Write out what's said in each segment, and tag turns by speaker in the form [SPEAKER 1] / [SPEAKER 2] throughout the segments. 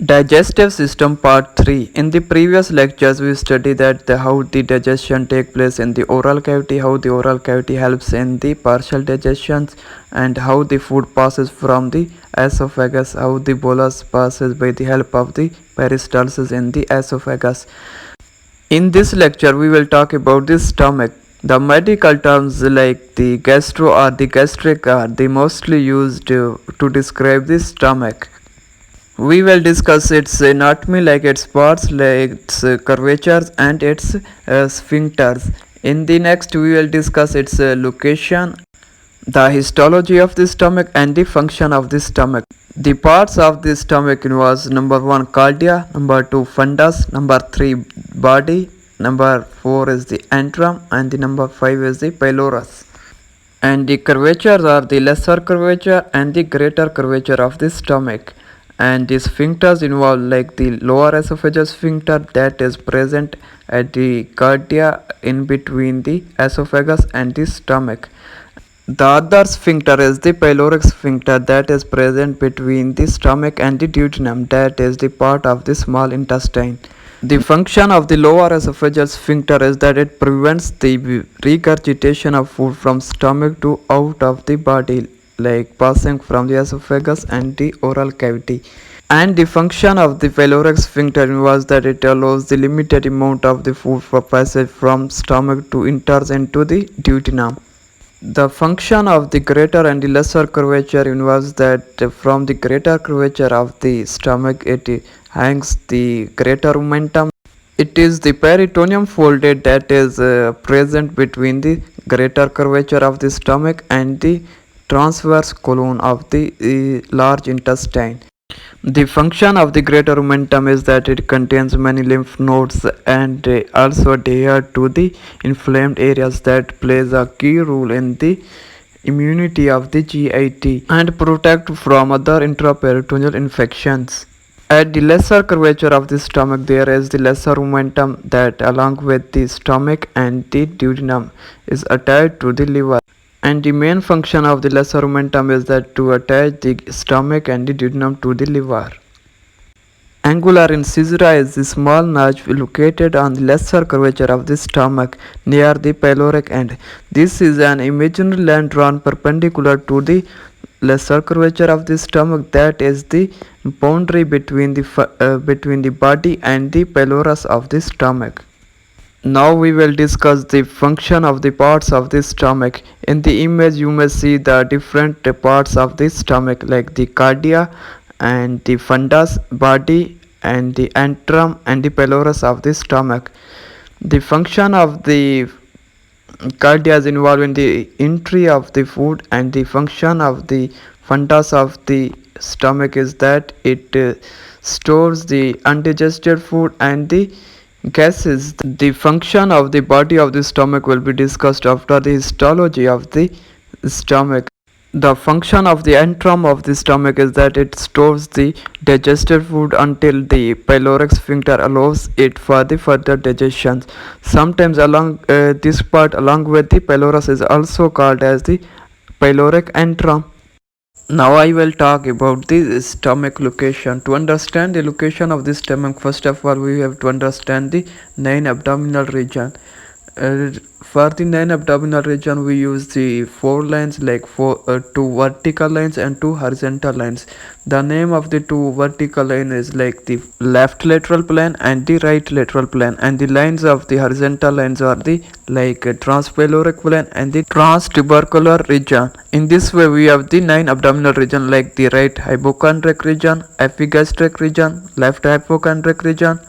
[SPEAKER 1] Digestive system part 3. In the previous lectures we studied how the digestion take place in the oral cavity, how the oral cavity helps in the partial digestions, and how the food passes from the esophagus, how the bolus passes by the help of the peristalsis in the esophagus. In this lecture we will talk about the stomach. The medical terms like the gastro or the gastric are the mostly used to describe the stomach. We will discuss its anatomy, like its parts, like its curvatures and its sphincters. In the next we will discuss its location, the histology of the stomach and the function of the stomach. The parts of the stomach was number 1 cardia, number 2 fundus, number 3 body, number 4 is the antrum, and the number 5 is the pylorus. And the curvatures are the lesser curvature and the greater curvature of the stomach. And the sphincters involve like the lower esophageal sphincter that is present at the cardia in between the esophagus and the stomach. The other sphincter is the pyloric sphincter that is present between the stomach and the duodenum, that is the part of the small intestine. The function of the lower esophageal sphincter is that it prevents the regurgitation of food from stomach to out of the body, like passing from the esophagus and the oral cavity. And the function of the pyloric sphincter was that it allows the limited amount of the food for passage from stomach to enters into the duodenum. The function of the greater and the lesser curvature involves that from the greater curvature of the stomach it hangs the greater omentum. It is the peritoneum folded that is present between the greater curvature of the stomach and the transverse colon of the large intestine. The function of the greater omentum is that it contains many lymph nodes and also adhere to the inflamed areas that plays a key role in the immunity of the GIT and protect from other intraperitoneal infections. At the lesser curvature of the stomach there is the lesser omentum that along with the stomach and the duodenum is attached to the liver. And the main function of the lesser omentum is that to attach the stomach and the duodenum to the liver. Angular incisura is the small notch located on the lesser curvature of the stomach near the pyloric end. This is an imaginary line drawn perpendicular to the lesser curvature of the stomach, that is the boundary between the body and the pylorus of the stomach. Now we will discuss the function of the parts of the stomach. In the image you may see the different parts of the stomach like the cardia and the fundus, body and the antrum and the pylorus of the stomach. The function of the cardia is involved in the entry of the food, and the function of the fundus of the stomach is that it stores the undigested food and the gases. The function of the body of the stomach will be discussed after the histology of the stomach. The function of the antrum of the stomach is that it stores the digested food until the pyloric sphincter allows it for the further digestion. Sometimes along this part along with the pylorus is also called as the pyloric antrum. Now I will talk about the stomach location. To understand the location of the stomach, first of all we have to understand the 9 abdominal region. For the 9 abdominal region we use the 4 lines, like 2 vertical lines and 2 horizontal lines. The name of the 2 vertical line is like the left lateral plane and the right lateral plane, and the lines of the horizontal lines are the like transpyloric plane and the transtubercular region. In this way we have the 9 abdominal region, like the right hypochondriac region, epigastric region, left hypochondriac region,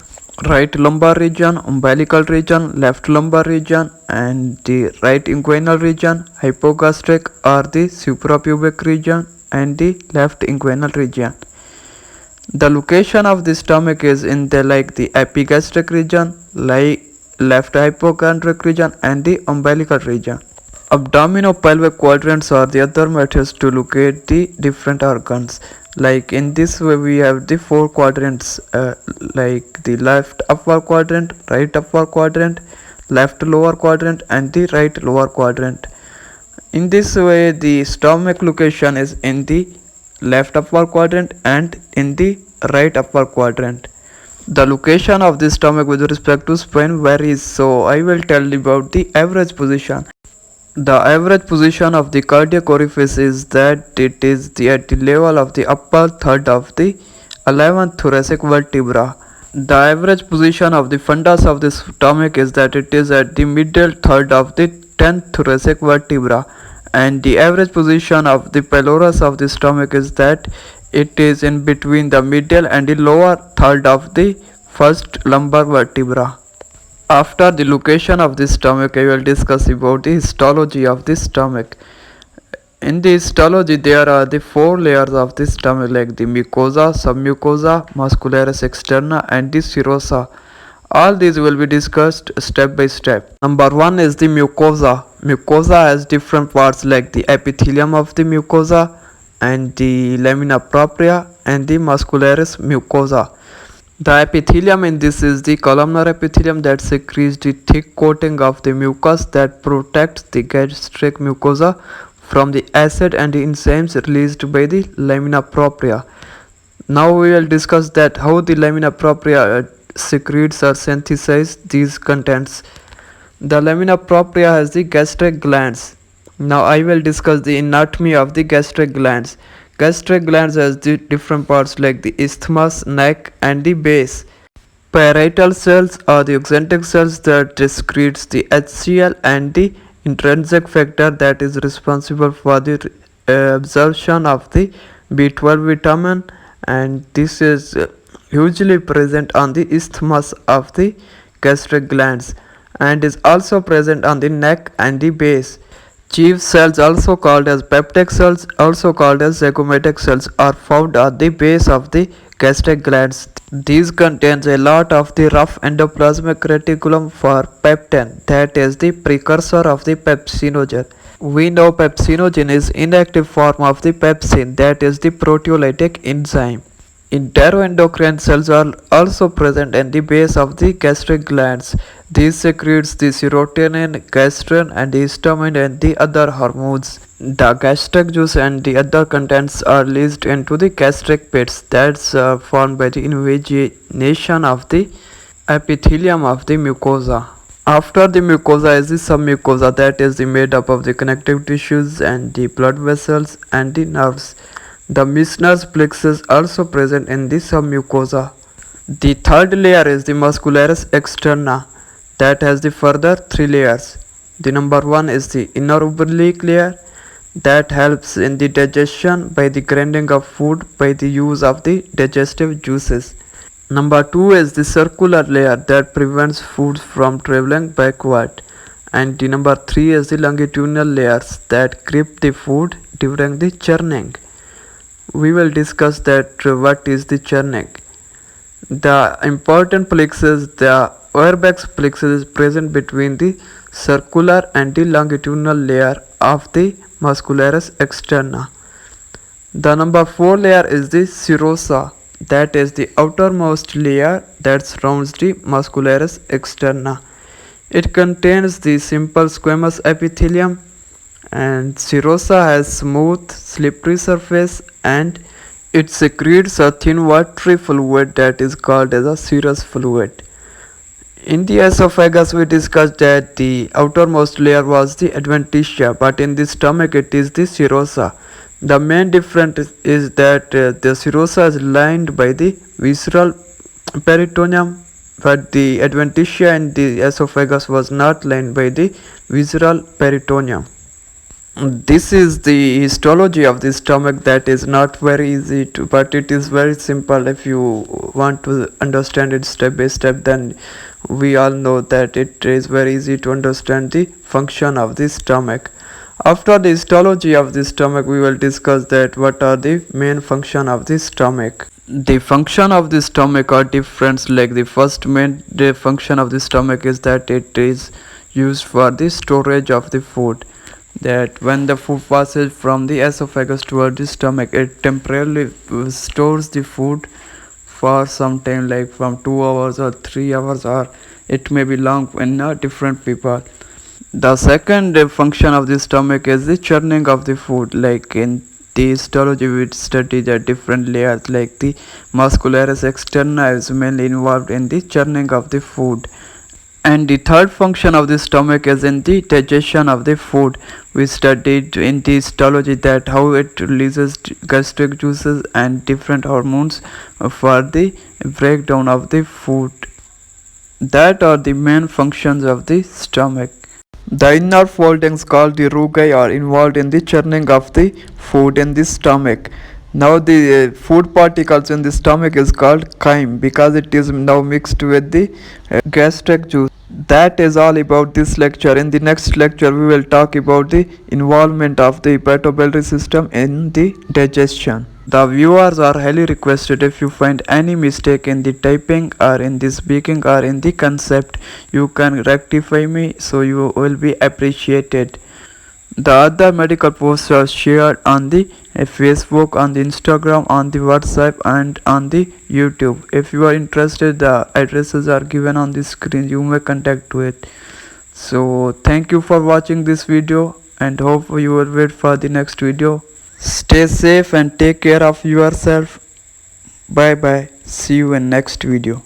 [SPEAKER 1] right lumbar region, umbilical region, left lumbar region, and the right inguinal region, hypogastric or the suprapubic region, and the left inguinal region. The location of the stomach is in the like the epigastric region, like left hypochondriac region, and the umbilical region. Abdominopelvic quadrants are the other methods to locate the different organs. Like in this way we have the 4 quadrants, like the left upper quadrant, right upper quadrant, left lower quadrant, and the right lower quadrant. In this way the stomach location is in the left upper quadrant and in the right upper quadrant. The location of the stomach with respect to spine varies, so I will tell about the average position. The average position of the cardiac orifice is that it is at the level of the upper third of the 11th thoracic vertebra. The average position of the fundus of the stomach is that it is at the middle third of the 10th thoracic vertebra, and the average position of the pylorus of the stomach is that it is in between the middle and the lower third of the first lumbar vertebra. After the location of the stomach, I will discuss about the histology of the stomach. In the histology, there are the four layers of the stomach, like the mucosa, submucosa, muscularis externa, and the serosa. All these will be discussed step by step. Number one is the mucosa. Mucosa has different parts like the epithelium of the mucosa and the lamina propria and the muscularis mucosa. The epithelium in this is the columnar epithelium that secretes the thick coating of the mucus that protects the gastric mucosa from the acid and the enzymes released by the lamina propria. Now we will discuss that how the lamina propria secretes or synthesize these contents. The lamina propria has the gastric glands. Now I will discuss the anatomy of the gastric glands. Gastric glands has the different parts like the isthmus, neck, and the base. Parietal cells are the extrinsic cells that secretes the HCl and the intrinsic factor that is responsible for the absorption of the B12 vitamin, and this is hugely present on the isthmus of the gastric glands and is also present on the neck and the base. Chief cells, also called as peptic cells, also called as zygomatic cells, are found at the base of the gastric glands. These contains a lot of the rough endoplasmic reticulum for peptin, that is the precursor of the pepsinogen. We know pepsinogen is inactive form of the pepsin, that is the proteolytic enzyme. Enteroendocrine cells are also present in the base of the gastric glands. These secretes the serotonin, gastrin, and histamine and the other hormones. The gastric juice and the other contents are released into the gastric pits that's formed by the invagination of the epithelium of the mucosa. After the mucosa is the submucosa, that is made up of the connective tissues and the blood vessels and the nerves. The Meissner's plexus also present in the submucosa. The third layer is the muscularis externa that has the further three layers. The number one is the inner oblique layer that helps in the digestion by the grinding of food by the use of the digestive juices. Number two is the circular layer that prevents food from traveling backward. And the number three is the longitudinal layers that grip the food during the churning. We will discuss that what is the churning. The important plexus, the Auerbach's plexus, is present between the circular and the longitudinal layer of the muscularis externa. The number 4 layer is the serosa, that is the outermost layer that surrounds the muscularis externa. It contains the simple squamous epithelium, and serosa has smooth slippery surface and it secretes a thin watery fluid that is called as a serous fluid. In the esophagus we discussed that the outermost layer was the adventitia, but in the stomach it is the serosa. The main difference is that the serosa is lined by the visceral peritoneum, but the adventitia in the esophagus was not lined by the visceral peritoneum. This is the histology of the stomach. That is not very easy to, but it is very simple. If you want to understand it step by step, then we all know that it is very easy to understand the function of the stomach. After the histology of the stomach, we will discuss that what are the main function of the stomach. The function of the stomach are different. Like the first main function of the stomach is that it is used for the storage of the food. That when the food passes from the esophagus toward the stomach, it temporarily stores the food for some time, like from 2 hours or 3 hours, or it may be long in different people. The second function of the stomach is the churning of the food. Like in the histology, we study the different layers like the muscularis externa is mainly involved in the churning of the food. And the third function of the stomach is in the digestion of the food. We studied in the histology that how it releases gastric juices and different hormones for the breakdown of the food. That are the main functions of the stomach. The inner foldings called the rugae are involved in the churning of the food in the stomach. Now the food particles in the stomach is called chyme because it is now mixed with the gastric juice. That is all about this lecture. In the next lecture we will talk about the involvement of the hepatobiliary system in the digestion. The viewers are highly requested, if you find any mistake in the typing or in the speaking or in the concept, you can rectify me, so you will be appreciated. The other medical posts are shared on the Facebook, on the Instagram, on the WhatsApp and on the YouTube. If you are interested, the addresses are given on the screen, you may contact to it. So thank you for watching this video and hope you will wait for the next video. Stay safe and take care of yourself. Bye bye. See you in next video.